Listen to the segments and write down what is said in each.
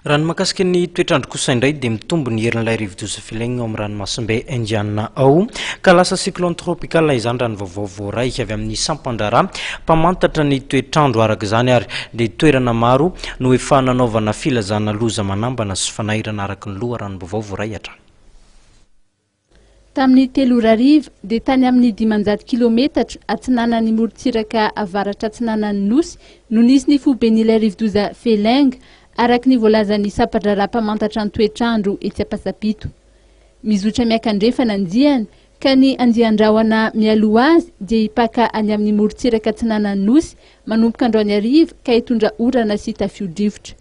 Raha ny mahakasika ny toetrandro kosa indray dia mitombo ny herin'ilay rivo-doza filaigna ao amin'ny ranomasimbe Indiana ao ka lasa cyclone tropical izany raha ny vaovao voaraika avy amin'ny sampandrara mpamantatra ny toetrandro araka izany ary dia toerana maro no efa nanaovana filazana loza manambana sy fanairana araka ny loha raha ny vaovao voarahatra. Tamin'ny 3 arivo dia tany amin'ny 500 kilometatra atsinanan'ny morontsiraka avaratra atsinanan'ny nosy no nisy ny foben'ilay rivo-doza filaigna araka ny voalazan'ny sampandrara mpamantatra ny toetrandro etsy Ampasapito. Mizotra miakandrefana andiany ka ny andian-drahona mialoha azy dia hipaka any amin'ny morontsiraka atsinanan'ny nosy manomboka androany arivo ka hitondra orana sy tafio-drivotra.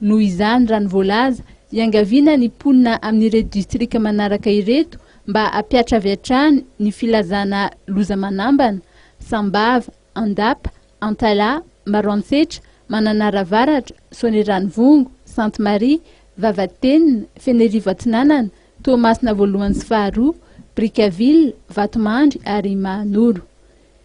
Noho izany raha ny voalaza iangaviana ny ponina amin'ireo distrika manaraka ireto mba apiatra avy hatrany ny filazana loza manambana Sambava, Andapa, Antala, Maroantsetra, Mananaravaratra, Soanieranivongo, Sainte Marie, Vavatenina, Fenerivo Atsinanana, Toamasina voalohany sy faharoa, Brickaville, Vatomandry ary Mahanoro.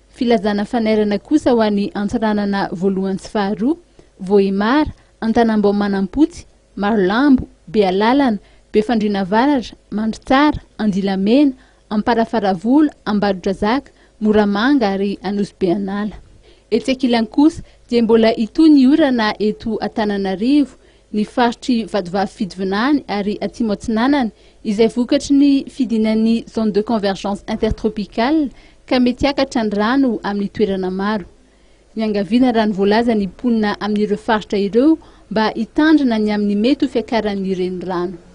Filazana fanairana kosa ho an'ny Antsiranana voalohany sy faharoa, Vohimara, Antanambao Manampotsy, Marolambo, Bealalana, Befandrinavaratra, Mandritsara, Andilamena, Amparafaravola, Ambadodrazaka, Moramanga ary Anosy-Beanala. Etsy ankilany kosa dia mbola itony orana eto Antananarivo, ny faritry Vadovavy Fidivinany ary Atsimo Atsinanana izay vokatry ny fidinan'ny zone de convergence intertropicale ka mety hiakatra ny rano amin'ny toerana maro. Miangaviana raha ny voalaza ny ponina amin'ireo faritra ireo mba hitandrina ny amin'ny mety ho fiakaran'ny renirano.